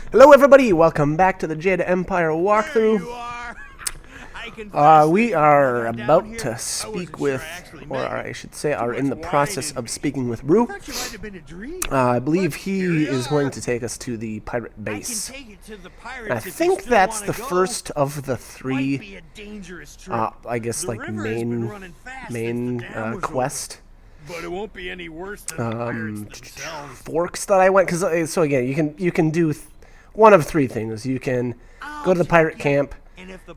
Hello everybody, welcome back to the Jade Empire walkthrough. We are about to speak with, or I should say are in the process of speaking with Rue. I believe he is going to take us to the pirate base. And I think that's the first of the three, I guess, like main quest. But it won't be any worse than forks that I went, because so again you can do one of three things. You can go to the pirate camp,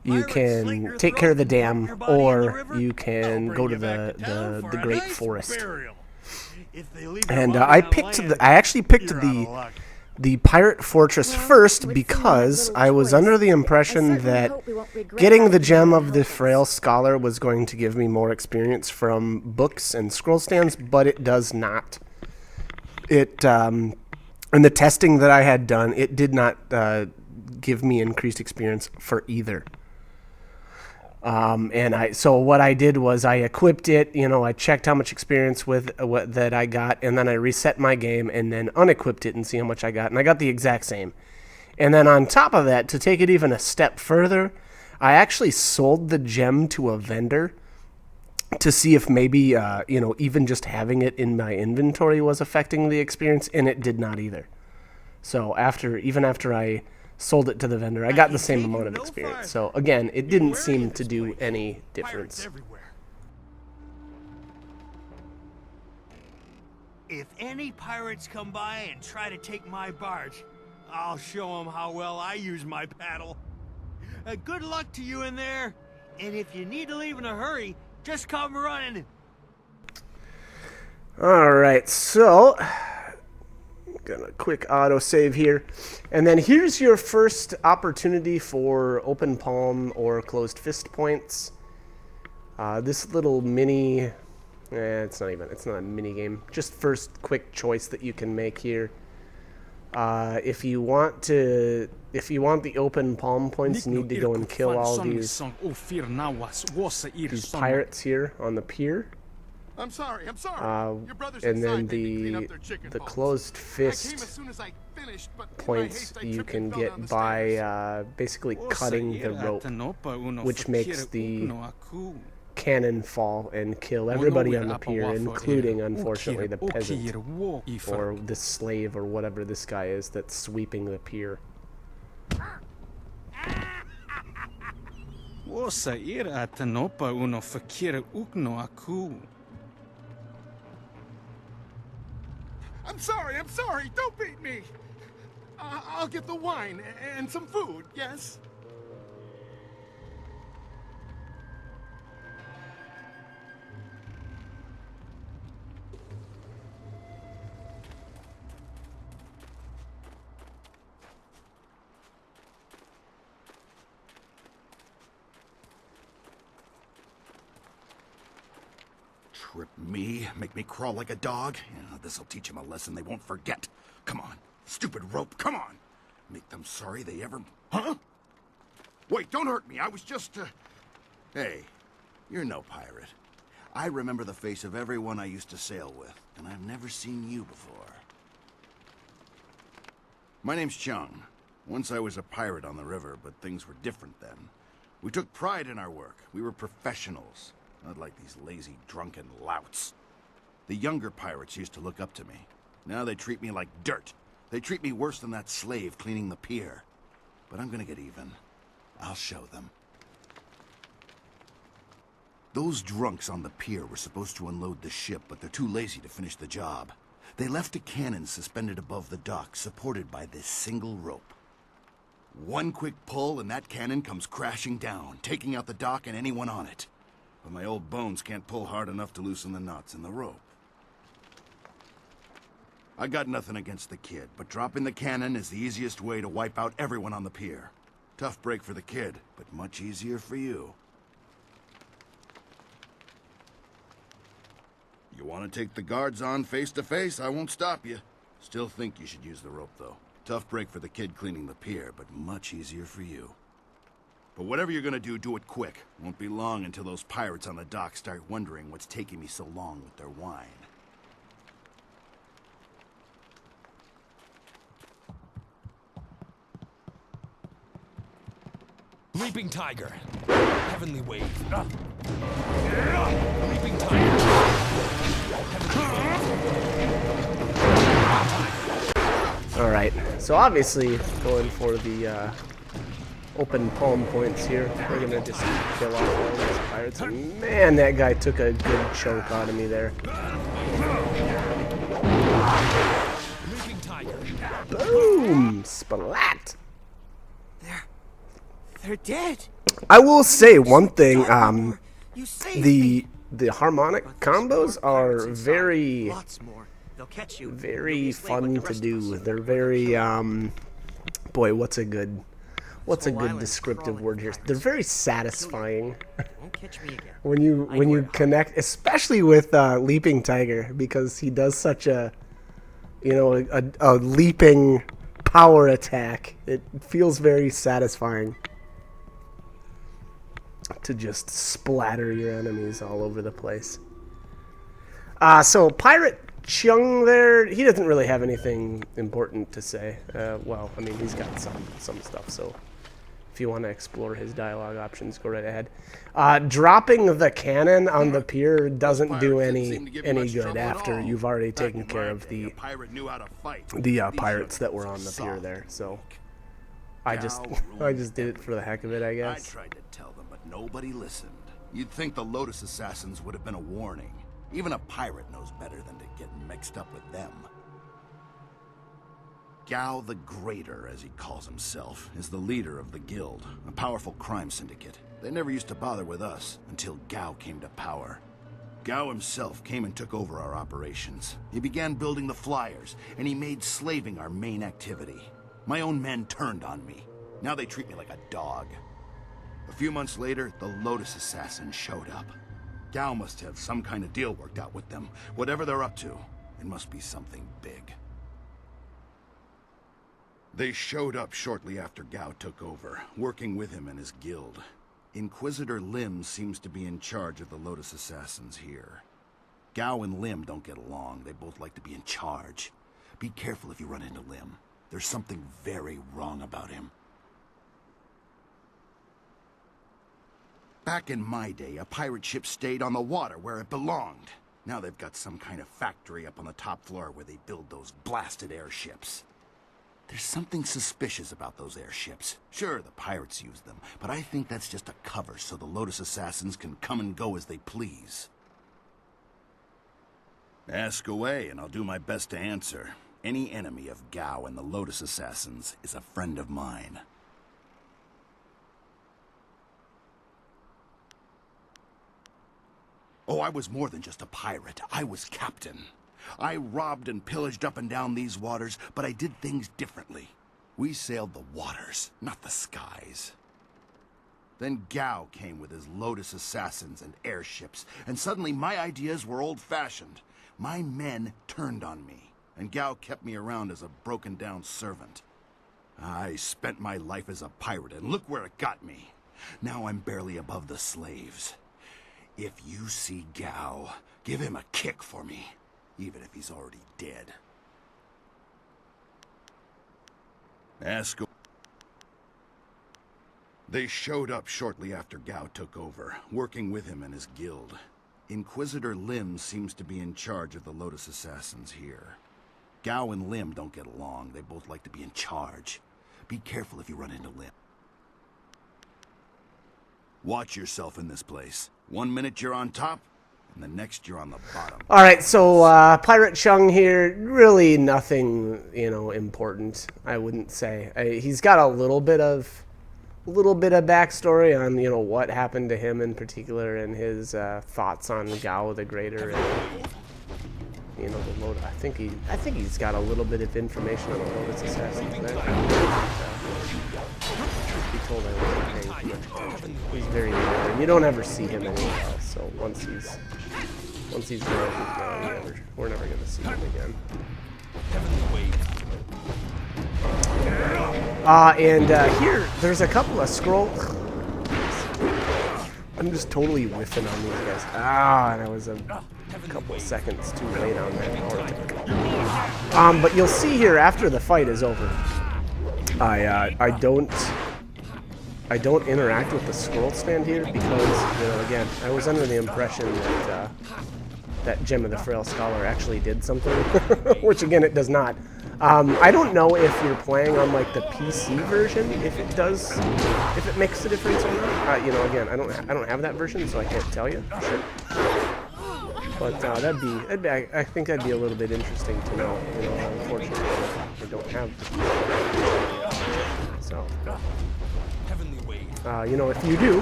you can take care of the dam, or you can go to the Great Forest. And I actually picked the pirate fortress first because I was under the impression that getting the gem of the frail scholar was going to give me more experience from books and scroll stands, but it does not. It in the testing that I had done, it did not give me increased experience for either. So what I did was I equipped it, I checked how much experience that I got, and then I reset my game and then unequipped it and see how much I got, and I got the exact same. And then on top of that, to take it even a step further, I actually sold the gem to a vendor to see if maybe, even just having it in my inventory was affecting the experience, and it did not either. So even after I sold it to the vendor, I got the same amount of experience. So again, it didn't seem to do any difference. If any pirates come by and try to take my barge, I'll show them how well I use my paddle. Good luck to you in there, and if you need to leave in a hurry, just come running. Alright, so gonna quick autosave here, and then here's your first opportunity for open palm or closed fist points. This little mini, it's not a mini game, just first quick choice that you can make here. If you want the open palm points, you need to go and kill all these pirates here on the pier. I'm sorry. Your brothers and then inside made me clean up their chicken the pots. closed I fist came as soon as I finished, but in my points haste, I you tripped can and fell down get the by stairs. basically cutting the rope, which makes the cannon fall and kill everybody on the pier, including, unfortunately, the peasant or the slave or whatever this guy is that's sweeping the pier. I'm sorry. Don't beat me. I'll get the wine and some food, yes? Trip me? Make me crawl like a dog? Yeah, this'll teach them a lesson they won't forget. Come on, stupid rope, come on. Make them sorry they ever... Huh? Wait, don't hurt me, I was just, Hey, you're no pirate. I remember the face of everyone I used to sail with, and I've never seen you before. My name's Chung. Once I was a pirate on the river, but things were different then. We took pride in our work. We were professionals. Not like these lazy, drunken louts. The younger pirates used to look up to me. Now they treat me like dirt. They treat me worse than that slave cleaning the pier. But I'm gonna get even. I'll show them. Those drunks on the pier were supposed to unload the ship, but they're too lazy to finish the job. They left a cannon suspended above the dock, supported by this single rope. One quick pull and that cannon comes crashing down, taking out the dock and anyone on it. But my old bones can't pull hard enough to loosen the knots in the rope. I got nothing against the kid, but dropping the cannon is the easiest way to wipe out everyone on the pier. Tough break for the kid, but much easier for you. You want to take the guards on face to face, I won't stop you. Still think you should use the rope, though. Tough break for the kid cleaning the pier, but much easier for you. But whatever you're gonna do it quick. Won't be long until those pirates on the dock start wondering what's taking me so long with their wine. Leaping Tiger. Heavenly Wave. Leaping Tiger. Alright, so obviously going for the open palm points here. We're gonna just kill off all these pirates. And man, that guy took a good chunk out of me there. Leaping Tiger. Boom! Splat! They're dead. I will say one thing, You saved the harmonic combos are very, lots more. They'll catch you. very fun to do. They're very, boy, what's a good descriptive word here? They're very satisfying Won't catch me again. when you connect, especially with Leaping Tiger, because he does such a, you know, a leaping power attack. It feels very satisfying to just splatter your enemies all over the place. So Pirate Chung there, he doesn't really have anything important to say. Well, I mean, he's got some stuff, so if you want to explore his dialogue options, go right ahead. Dropping the cannon on the pier doesn't do any good after you've already taken care of the pirates that were on the pier there. So I just did it for the heck of it, I guess. I tried to tell them, but nobody listened. You'd think the Lotus Assassins would have been a warning. Even a pirate knows better than to get mixed up with them. Gao the Greater, as he calls himself, is the leader of the guild, a powerful crime syndicate. They never used to bother with us until Gao came to power. Gao himself came and took over our operations. He began building the flyers, and he made slaving our main activity. My own men turned on me. Now they treat me like a dog. A few months later, the Lotus Assassins showed up. Gao must have some kind of deal worked out with them. Whatever they're up to, it must be something big. They showed up shortly after Gao took over, working with him and his guild. Inquisitor Lim seems to be in charge of the Lotus Assassins here. Gao and Lim don't get along. They both like to be in charge. Be careful if you run into Lim. There's something very wrong about him. Back in my day, a pirate ship stayed on the water where it belonged. Now they've got some kind of factory up on the top floor where they build those blasted airships. There's something suspicious about those airships. Sure, the pirates use them, but I think that's just a cover so the Lotus Assassins can come and go as they please. Ask away, and I'll do my best to answer. Any enemy of Gao and the Lotus Assassins is a friend of mine. Oh, I was more than just a pirate. I was captain. I robbed and pillaged up and down these waters, but I did things differently. We sailed the waters, not the skies. Then Gao came with his Lotus Assassins and airships, and suddenly my ideas were old-fashioned. My men turned on me, and Gao kept me around as a broken-down servant. I spent my life as a pirate, and look where it got me. Now I'm barely above the slaves. If you see Gao, give him a kick for me, even if he's already dead. Ask. They showed up shortly after Gao took over, working with him and his guild. Inquisitor Lim seems to be in charge of the Lotus Assassins here. Gao and Lim don't get along. They both like to be in charge. Be careful if you run into Lim. Watch yourself in this place. 1 minute you're on top, and the next you're on the bottom. All right, so Pirate Chung here, really nothing, important. I wouldn't say. He's got a little bit of backstory on what happened to him in particular, and his thoughts on Gao the Greater, and the Lotus. I think he's got a little bit of information on the Lotus Assassins there. Be told I wasn't paying too much attention. He's very new, and you don't ever see him anywhere else. So once he's gone, he's gone. We're never gonna see him again. Here there's a couple of scrolls. I'm just totally whiffing on these guys. And I was a couple of seconds too late on that power attack. But you'll see here after the fight is over, I I don't interact with the scroll stand here because, you know, again, I was under the impression that that Gem of the Frail Scholar actually did something, which again it does not. I don't know if you're playing on like the PC version, if it makes a difference or not. You know, again, I don't have that version, so I can't tell you for sure. But that'd be I think that'd be a little bit interesting to know. You know, unfortunately, I don't have the PC. So. You know, if you do,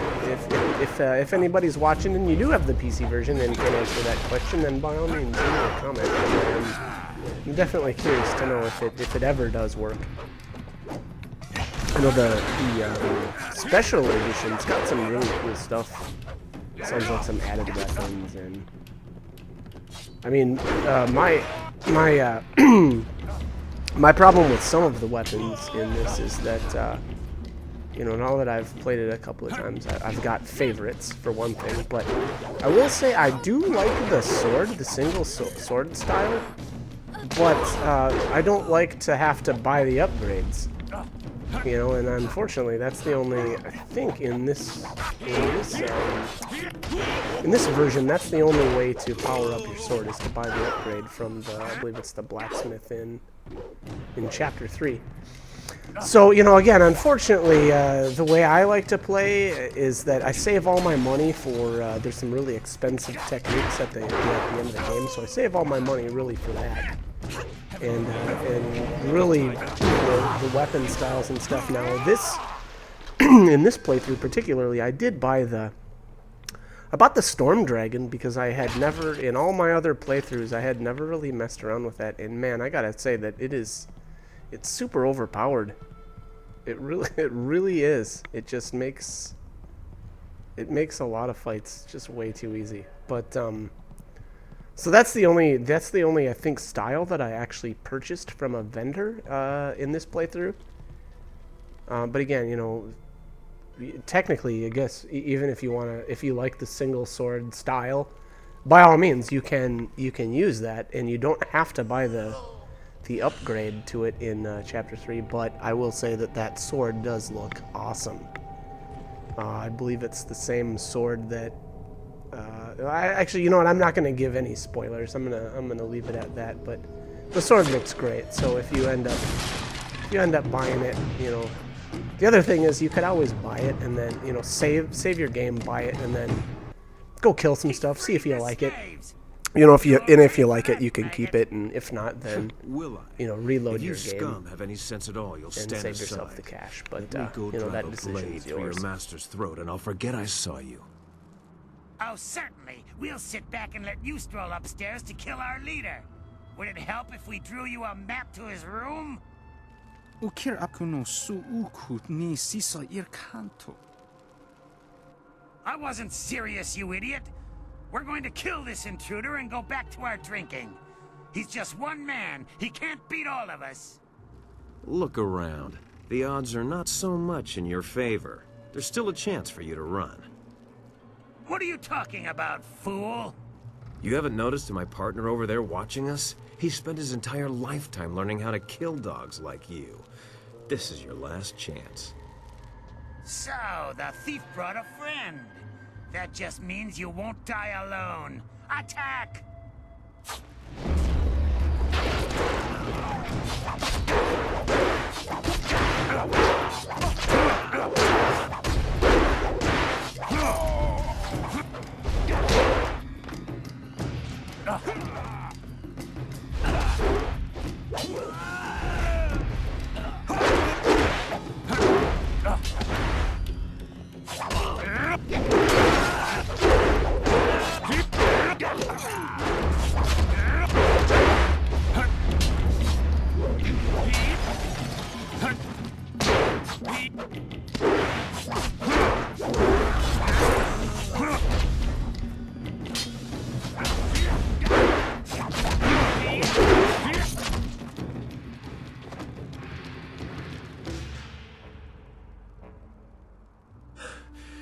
if anybody's watching and you do have the PC version and can answer that question, then by all means, leave a comment. I'm definitely curious to know if it ever does work. I know the special edition's got some really cool stuff. Sounds like some added weapons, and I mean, my problem with some of the weapons in this is that. You know, now that I've played it a couple of times, I've got favorites, for one thing, but I will say I do like the sword, the single sword style, but I don't like to have to buy the upgrades, you know, and unfortunately that's the only, I think in this version, that's the only way to power up your sword is to buy the upgrade from the, I believe it's the blacksmith in Chapter 3. So, you know, again, unfortunately, the way I like to play is that I save all my money for, there's some really expensive techniques at the end of the game, so I save all my money really for that. And really, the weapon styles and stuff. Now, this, in this playthrough particularly, I did buy I bought the Storm Dragon because I had never, in all my other playthroughs, I had never really messed around with that, and man, I gotta say that it's super overpowered. It really is. It just makes a lot of fights just way too easy. But so that's the only I think style that I actually purchased from a vendor in this playthrough. But again, you know, technically, I guess even if you like the single sword style, by all means you can use that, and you don't have to buy the upgrade to it in Chapter 3, but I will say that sword does look awesome. I believe it's the same sword that actually, you know what, I'm not going to give any spoilers. I'm going to leave it at that, but the sword looks great. So if you end up buying it, you know, the other thing is you could always buy it and then, you know, save your game, buy it, and then go kill some stuff, see if you like it. You know, if you like it, you can keep it, and if not, then you know, reload your game scum have any sense at all, you'll and stand save aside. yourself the cash. But Go you know, that drive a decision blade is through yours. your master's throat, and I'll forget I saw you. Oh, certainly. We'll sit back and let you stroll upstairs to kill our leader. Would it help if we drew you a map to his room? Ukir aku no suukut ni sisa irkanto. I wasn't serious, you idiot. We're going to kill this intruder and go back to our drinking. He's just one man. He can't beat all of us. Look around. The odds are not so much in your favor. There's still a chance for you to run. What are you talking about, fool? You haven't noticed my partner over there watching us? He spent his entire lifetime learning how to kill dogs like you. This is your last chance. So, the thief brought a friend. That just means you won't die alone. Attack!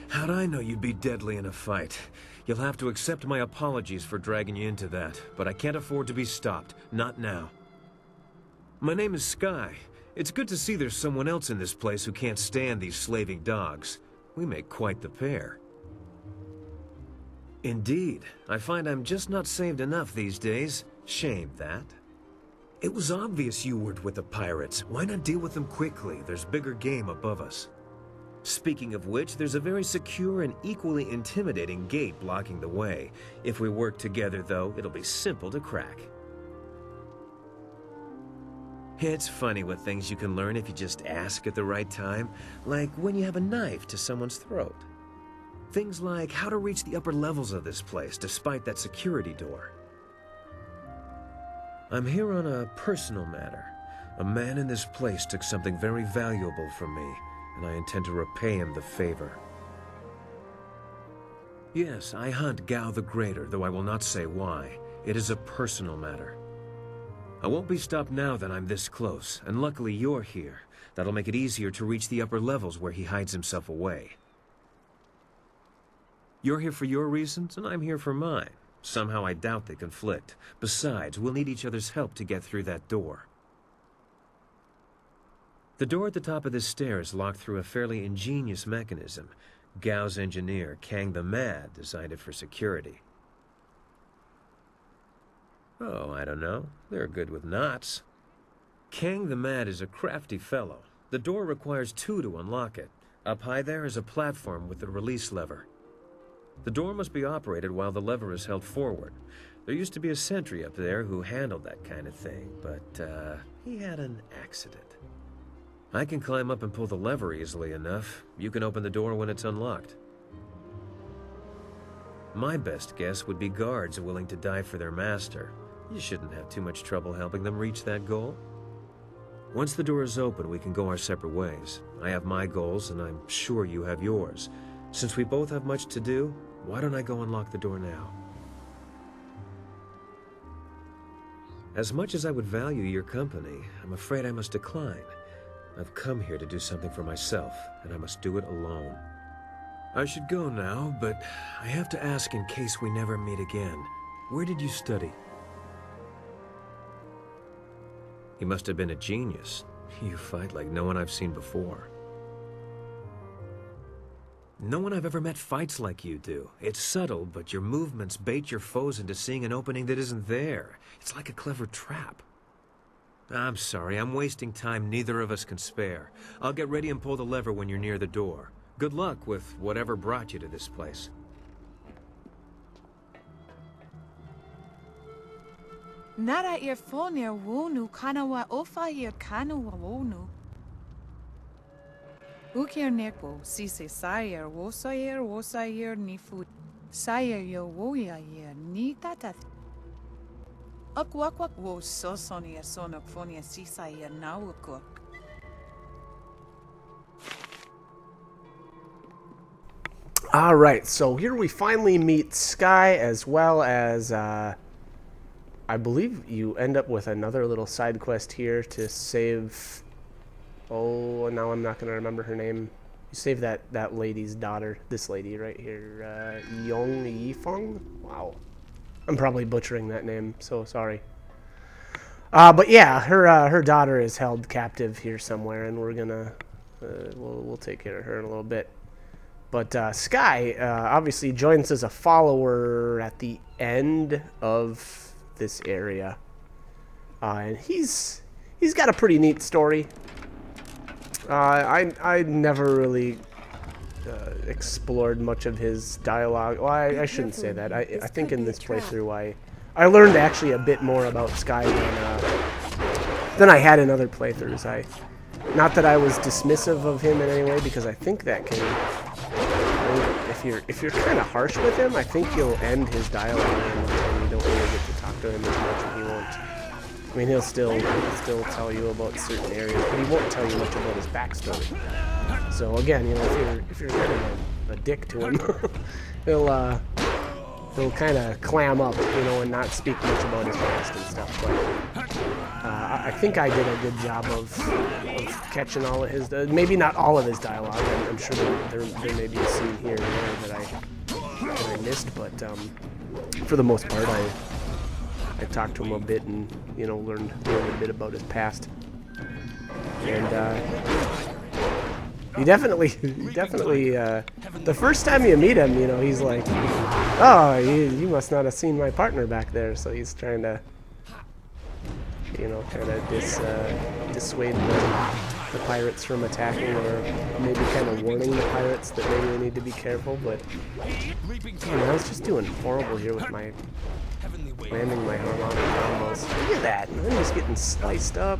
How'd I know you'd be deadly in a fight? You'll have to accept my apologies for dragging you into that, but I can't afford to be stopped. Not now. My name is Sky, It's good to see there's someone else in this place who can't stand these slaving dogs. We make quite the pair. Indeed. I find I'm just not saved enough these days. Shame that. It was obvious you weren't with the pirates. Why not deal with them quickly? There's bigger game above us. Speaking of which, there's a very secure and equally intimidating gate blocking the way. If we work together, though, it'll be simple to crack. It's funny what things you can learn if you just ask at the right time, like when you have a knife to someone's throat. Things like how to reach the upper levels of this place despite that security door. I'm here on a personal matter. A man in this place took something very valuable from me, and I intend to repay him the favor. Yes, I hunt Gao the Greater, though I will not say why. It is a personal matter. I won't be stopped now that I'm this close, and luckily you're here. That'll make it easier to reach the upper levels where he hides himself away. You're here for your reasons, and I'm here for mine. Somehow I doubt they conflict. Besides, we'll need each other's help to get through that door. The door at the top of this stair is locked through a fairly ingenious mechanism. Gao's engineer, Kang the Mad, designed it for security. Oh, I don't know. They're good with knots. Kang the Mad is a crafty fellow. The door requires 2 to unlock it. Up high there is a platform with a release lever. The door must be operated while the lever is held forward. There used to be a sentry up there who handled that kind of thing, but he had an accident. I can climb up and pull the lever easily enough. You can open the door when it's unlocked. My best guess would be guards willing to die for their master. You shouldn't have too much trouble helping them reach that goal. Once the door is open, we can go our separate ways. I have my goals, and I'm sure you have yours. Since we both have much to do, why don't I go unlock the door now? As much as I would value your company, I'm afraid I must decline. I've come here to do something for myself, and I must do it alone. I should go now, but I have to ask in case we never meet again. Where did you study? He must have been a genius. You fight like no one I've seen before. No one I've ever met fights like you do. It's subtle, but your movements bait your foes into seeing an opening that isn't there. It's like a clever trap. I'm sorry, I'm wasting time neither of us can spare. I'll get ready and pull the lever when you're near the door. Good luck with whatever brought you to this place. Nara earphonia wonu kanawa ofa ear kanawa wonu. Ukir nekbo sise sayer wosayer nifu sayer yo woya yer ni tatat. Upwakwak wo sosonia sonophonia sisa yer nawukuk. All right, so here we finally meet Sky, as well as I believe you end up with another little side quest here to save. Oh, now I'm not going to remember her name. You save that lady's daughter. This lady right here. Yong Yifeng? Wow. I'm probably butchering that name, so sorry. But yeah, her daughter is held captive here somewhere, and we're going to... we'll take care of her in a little bit. But Sky obviously joins as a follower at the end of this area. And he's got a pretty neat story. I never really explored much of his dialogue. Well, I shouldn't say that. I think in this playthrough I learned actually a bit more about Sky than I had in other playthroughs. Not that I was dismissive of him in any way, because I think that can, if you're kind of harsh with him, I think you'll end his dialogue and you don't really get to talk to him as much, and he won't. I mean, he'll still tell you about certain areas, but he won't tell you much about his backstory. So again, you know, if you're kind of a dick to him, he'll kind of clam up, you know, and not speak much about his past and stuff. But I think I did a good job of catching all of his, maybe not all of his dialogue. I'm sure there may be a scene here and there that I missed, but for the most part, I talked to him a bit and, you know, learned a bit about his past. And he definitely, the first time you meet him, you know, he's like, oh, you must not have seen my partner back there. So he's trying to, you know, kind of dissuade the pirates from attacking, or maybe kind of warning the pirates that maybe they need to be careful. But man, I was just doing horrible here with my landing my harmonic combos. Look at that, I'm just getting sliced up.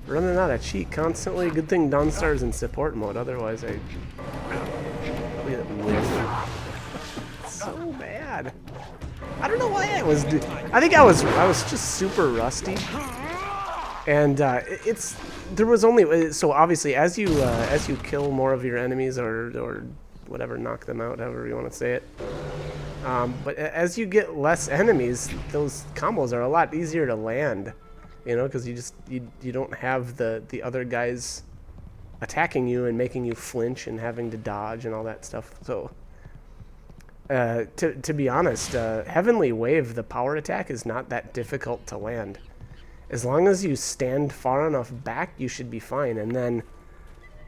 Running out of cheat constantly. Good thing Dawnstar's in support mode, otherwise I whiff. So bad. I don't know why I was. I think I was just super rusty, and there was only so obviously as you kill more of your enemies or whatever, knock them out, however you want to say it. But as you get less enemies, those combos are a lot easier to land. You know, because you don't have the other guys attacking you and making you flinch and having to dodge and all that stuff. So, to be honest, Heavenly Wave, the power attack, is not that difficult to land. As long as you stand far enough back, you should be fine. And then,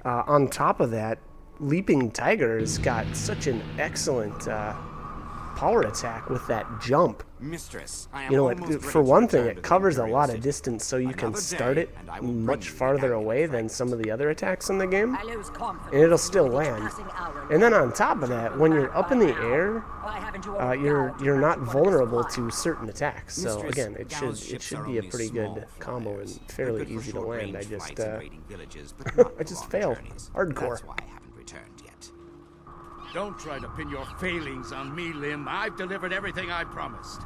on top of that, Leaping Tiger has got such an excellent power attack with that jump. Mistress, I am you know, almost for ready to one thing, return it to the covers a Imperial lot of City. distance, so you can Another start day, it and I will bring much you the farther amulet away than fragments. some of the other attacks in the game, I lose confidence and it'll in still you with each land. passing hour. And then on top of that, when you're up in the air, Why haven't you you're not vulnerable to certain attacks. So Mistress, again, it Gao's should ships are be a only pretty small good combo and flyers. fairly They're good for easy to land. I short-range just flights and raiding villages, but not I just long fail journeys. hardcore. That's why I haven't returned yet. Don't try to pin your failings on me, Lim. I've delivered everything I promised.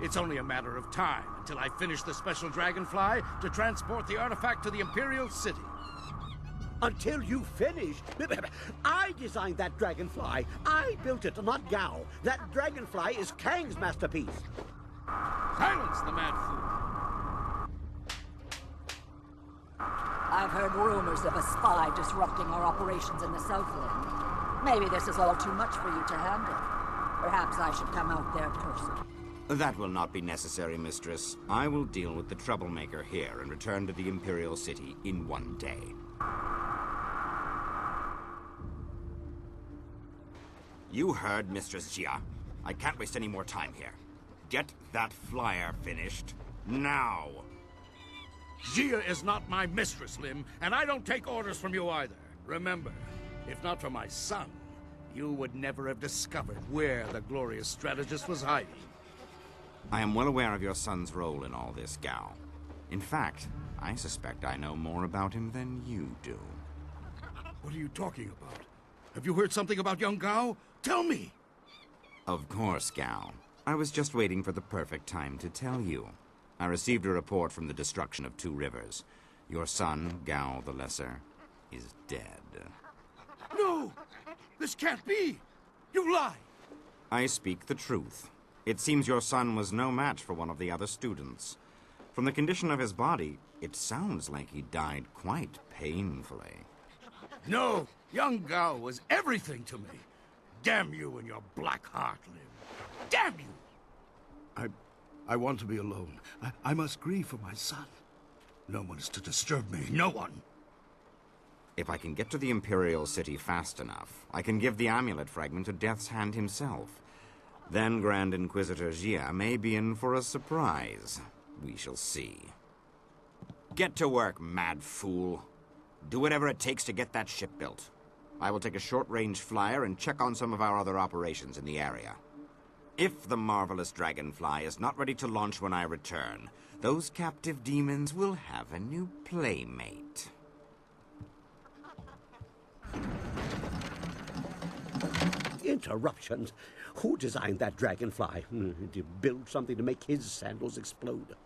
It's only a matter of time until I finish the special dragonfly to transport the artifact to the Imperial City. Until you finish. I designed that dragonfly. I built it, not Gao. That dragonfly is Kang's masterpiece. Silence the mad fool. I've heard rumors of a spy disrupting our operations in the Southland. Maybe this is all too much for you to handle. Perhaps I should come out there personally. That will not be necessary, Mistress. I will deal with the troublemaker here and return to the Imperial City in one day. You heard Mistress Jia. I can't waste any more time here. Get that flyer finished now. Jia is not my mistress, Lim, and I don't take orders from you either. Remember, if not for my son, you would never have discovered where the glorious strategist was hiding. I am well aware of your son's role in all this, Gao. In fact, I suspect I know more about him than you do. What are you talking about? Have you heard something about young Gao? Tell me! Of course, Gao. I was just waiting for the perfect time to tell you. I received a report from the destruction of 2 rivers. Your son, Gao the Lesser, is dead. No! This can't be! You lie! I speak the truth. It seems your son was no match for one of the other students. From the condition of his body, it sounds like he died quite painfully. No! Young Gao was everything to me. Damn you and your black heart, Lim. Damn you! I want to be alone. I must grieve for my son. No one is to disturb me. No one. If I can get to the Imperial City fast enough, I can give the amulet fragment to Death's Hand himself. Then Grand Inquisitor Jia may be in for a surprise. We shall see. Get to work, mad fool. Do whatever it takes to get that ship built. I will take a short-range flyer and check on some of our other operations in the area. If the marvelous dragonfly is not ready to launch when I return, those captive demons will have a new playmate. Interruptions? Who designed that dragonfly? Did he build something to make his sandals explode?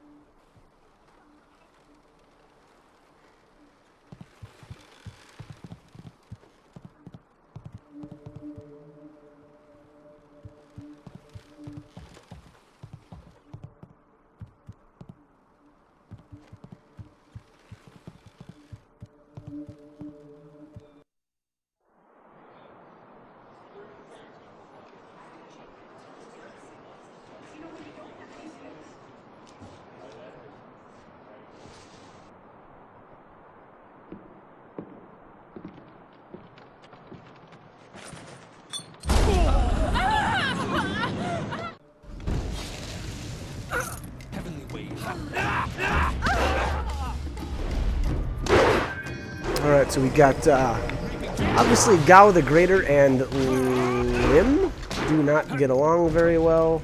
Alright, so we got, obviously Gao the Greater and Lim do not get along very well.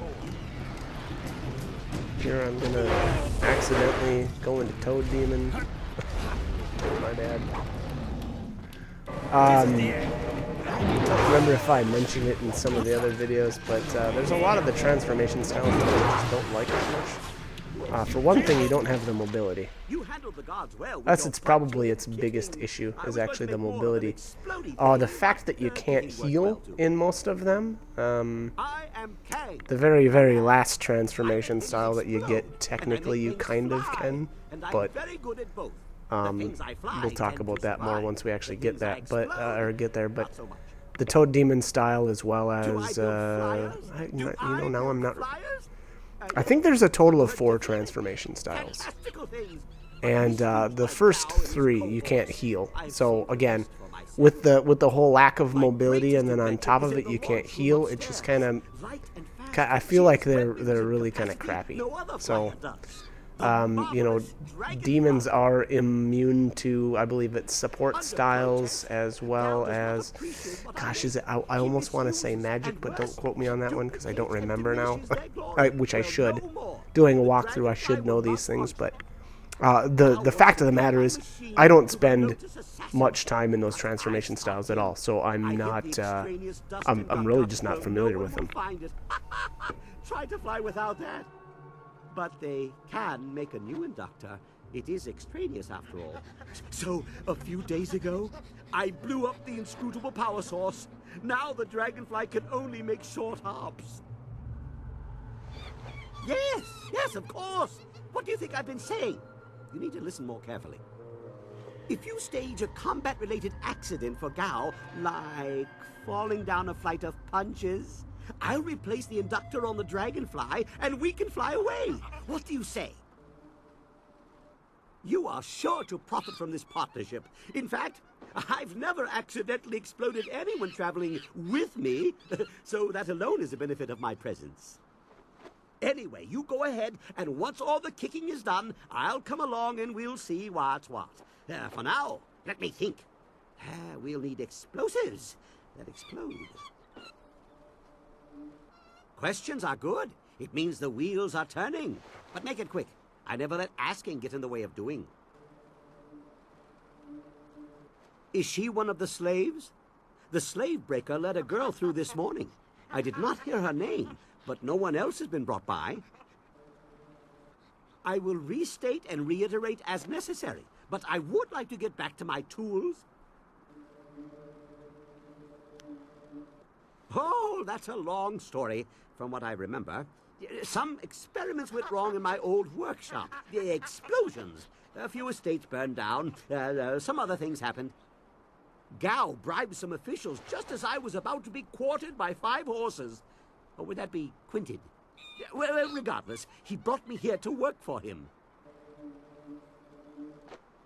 Here I'm gonna accidentally go into Toad Demon. My bad. I don't remember if I mentioned it in some of the other videos, but there's a lot of the transformation styles that I just don't like that much. For one thing, you don't have the mobility. That's probably its biggest issue, is actually the mobility. The fact that you can't heal in most of them. The very, very last transformation style that you get, technically you kind of can, but we'll talk about that more once we actually get that, get there. But the Toad Demon style, as well as now I'm not. I think there's a total of 4 transformation styles, and the first 3 you can't heal. So again, with the whole lack of mobility, and then on top of it you can't heal, it's just kind of. I feel like they're really kind of crappy. So. Demons are immune to, I believe it's support styles, as well as, gosh, is it, I almost want to say magic, but don't quote me on that one, because I don't remember now, which I should. Doing a walkthrough, I should know these things, but the fact of the matter is, I don't spend much time in those transformation styles at all, so I'm not, I'm really just not familiar with them. Try to fly without that. But they can make a new inductor. It is extraneous after all. So, a few days ago, I blew up the inscrutable power source. Now the dragonfly can only make short hops. Yes, of course. What do you think I've been saying? You need to listen more carefully. If you stage a combat-related accident for Gao, like falling down a flight of punches, I'll replace the inductor on the dragonfly, and we can fly away. What do you say? You are sure to profit from this partnership. In fact, I've never accidentally exploded anyone traveling with me, so that alone is a benefit of my presence. Anyway, you go ahead, and once all the kicking is done, I'll come along and we'll see what's what. For now, let me think. We'll need explosives that explode. Questions are good. It means the wheels are turning. But make it quick. I never let asking get in the way of doing. Is she one of the slaves? The slave breaker let a girl through this morning. I did not hear her name, but no one else has been brought by. I will restate and reiterate as necessary, but I would like to get back to my tools. Oh, that's a long story. From what I remember, some experiments went wrong in my old workshop. The explosions. A few estates burned down. Some other things happened. Gao bribed some officials just as I was about to be quartered by 5 horses. Or would that be quinted? Well, regardless, he brought me here to work for him.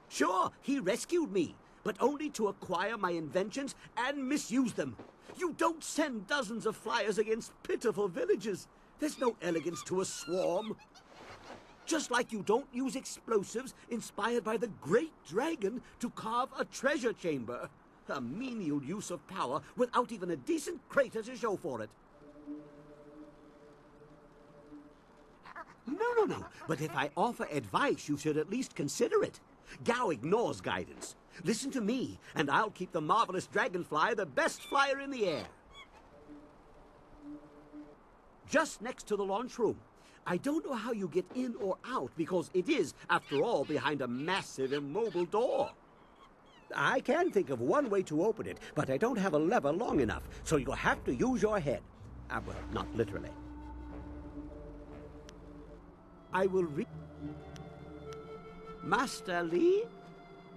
Sure, he rescued me, but only to acquire my inventions and misuse them. You don't send dozens of flyers against pitiful villages. There's no elegance to a swarm. Just like you don't use explosives inspired by the great dragon to carve a treasure chamber. A menial use of power without even a decent crater to show for it. No. But if I offer advice, you should at least consider it. Gao ignores guidance. Listen to me, and I'll keep the marvelous dragonfly the best flyer in the air. Just next to the launch room. I don't know how you get in or out, because it is, after all, behind a massive immobile door. I can think of one way to open it, but I don't have a lever long enough, so you'll have to use your head. Well, not literally. I will Master Li?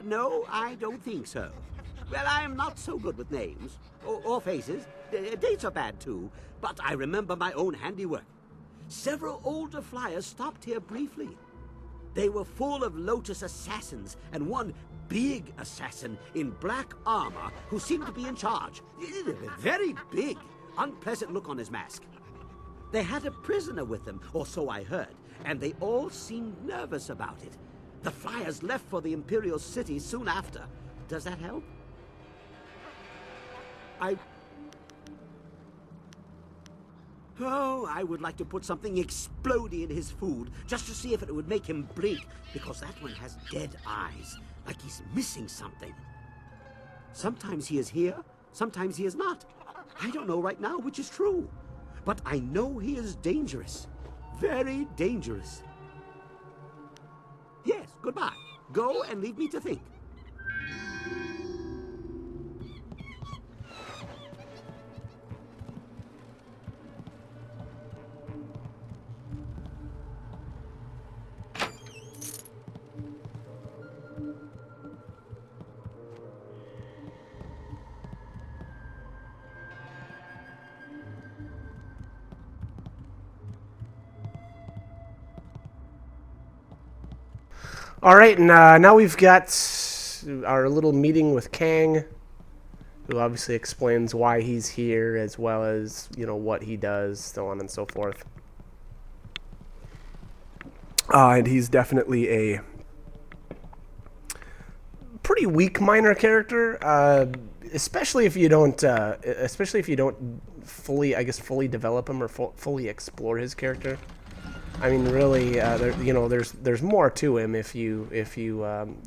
No, I don't think so. Well, I am not so good with names. Or faces. Dates are bad, too. But I remember my own handiwork. Several older flyers stopped here briefly. They were full of Lotus assassins, and one big assassin in black armor who seemed to be in charge. Very big, unpleasant look on his mask. They had a prisoner with them, or so I heard, and they all seemed nervous about it. The flyers left for the Imperial City soon after. Does that help? Oh, I would like to put something explodey in his food, just to see if it would make him blink, because that one has dead eyes, like he's missing something. Sometimes he is here, sometimes he is not. I don't know right now which is true, but I know he is dangerous. Very dangerous. Yes, goodbye. Go and leave me to think. All right, and now we've got our little meeting with Kang, who obviously explains why he's here, as well as, you know, what he does, so on and so forth. And he's definitely a pretty weak minor character, especially if you don't fully develop him or fully explore his character. I mean, really, there's more to him if you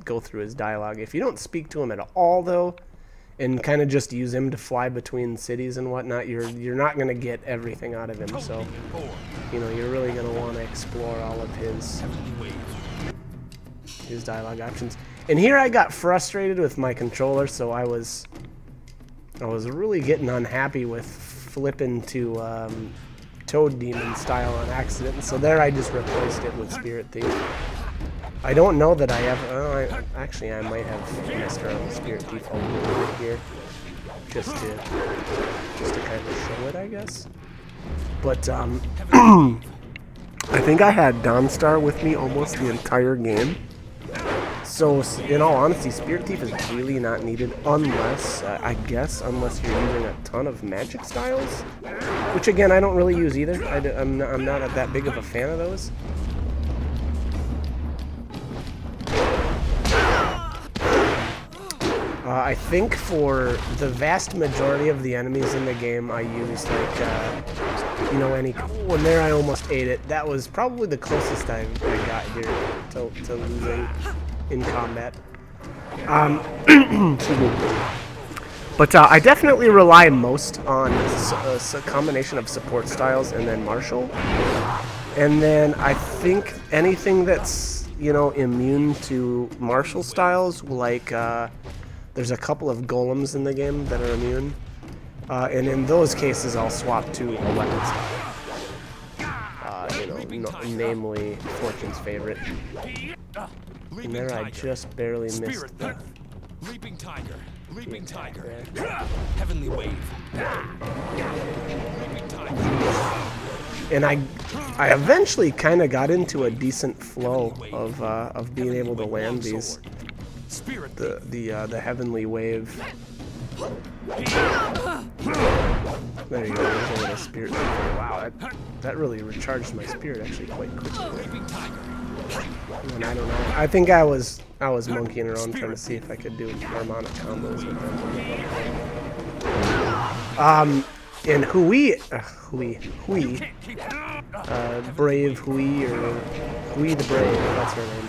go through his dialogue. If you don't speak to him at all, though, and kind of just use him to fly between cities and whatnot, you're not going to get everything out of him. So, you know, you're really going to want to explore all of his dialogue options. And here I got frustrated with my controller, so I was really getting unhappy with flipping to Toad Demon style on accident, and so there I just replaced it with Spirit Thief. I don't know that I have. Actually, I might have messed around with Spirit Thief a little bit here, just to kind of show it, I guess. But I think I had Dawnstar with me almost the entire game. So, in all honesty, Spirit Thief is really not needed unless, unless you're using a ton of magic styles, which again I don't really use either. I'm not that big of a fan of those. I think for the vast majority of the enemies in the game, I use when there I almost ate it. That was probably the closest I got here to losing in combat. Excuse me. But I definitely rely most on a combination of support styles and then martial. And then I think anything that's, immune to martial styles, like there's a couple of golems in the game that are immune. And in those cases, I'll swap to a weapon style. Namely Fortune's favorite. And there I just barely missed the... Leaping Tiger. Leaping Tiger. Heavenly Wave. Leaping Tiger. And I eventually kind of got into a decent flow of being able to land these the Heavenly Wave. There you go. There's a little spirit. Wow, that really recharged my spirit actually quite quickly. And I don't know. I think I was monkeying around trying to see if I could do harmonic combos with them. And Hui, Brave Hui, or Hui the Brave, that's her name.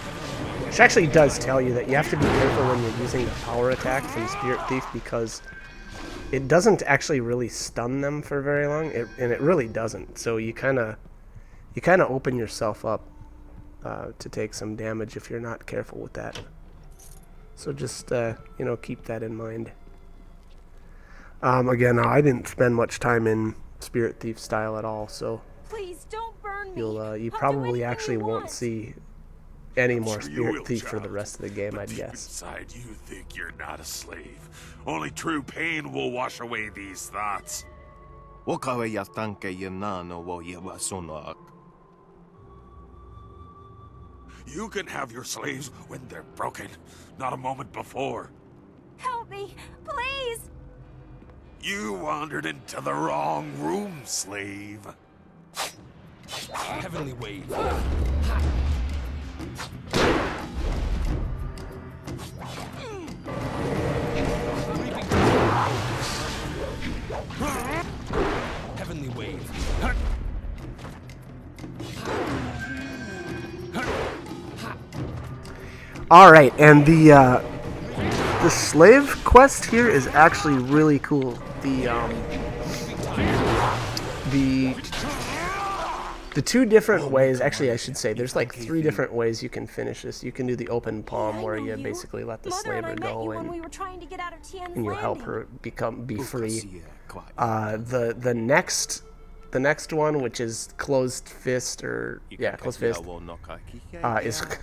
Which actually does tell you that you have to be careful when you're using the power attack from Spirit Thief, because it doesn't actually really stun them for very long, and it really doesn't. So you kind of open yourself up to take some damage if you're not careful with that. So just keep that in mind. Again, I didn't spend much time in Spirit Thief style at all, so please don't burn me. You probably actually won't see any more Spirit Thief for the rest of the game, I'd guess. Inside you think you're not a slave. Only true pain will wash away these thoughts. You can have your slaves when they're broken, not a moment before. Help me, please! You wandered into the wrong room, slave. Heavenly Wave. All right, and the slave quest here is actually really cool. The two different ways, actually I should say, there's like 3 different ways you can finish this. You can do the open palm where you basically let the slaver go and you help her be free. The next one, which is closed fist, or yeah, closed fist,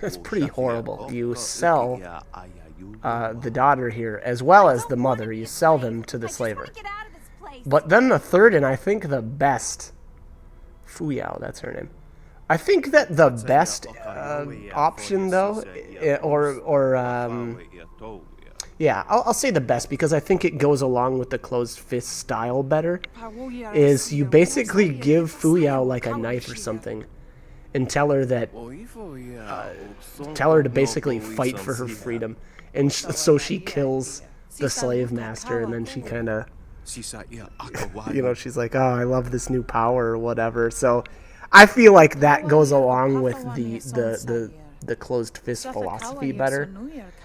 is pretty horrible. You sell the daughter here as well as the mother. You sell them to the slaver. But then the third, and I think the best, Fuyao, that's her name. I think that the best option, though, yeah, I'll say the best because I think it goes along with the closed fist style better, is you basically give Fuyao like a knife or something and tell her that, tell her to basically fight for her freedom. And so she kills the slave master, and then she kind of, you know, she's like, oh, I love this new power or whatever. So I feel like that goes along with the closed fist philosophy better,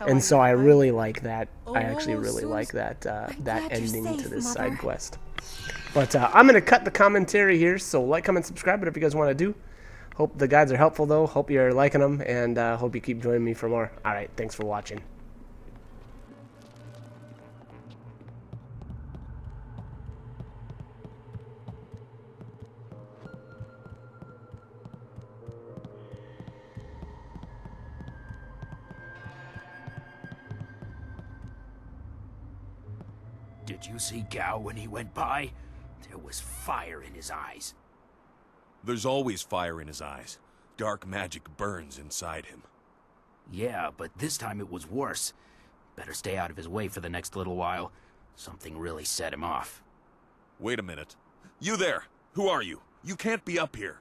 and so I really like that. I actually really like that that ending to this side quest. But I'm gonna cut the commentary here, so like, comment, subscribe, whatever you guys want to do. Hope the guides are helpful though. Hope you're liking them, and hope you keep joining me for more. All right, thanks for watching. Did you see Gao when he went by? There was fire in his eyes. There's always fire in his eyes. Dark magic burns inside him. Yeah, but this time it was worse. Better stay out of his way for the next little while. Something really set him off. Wait a minute. You there! Who are you? You can't be up here.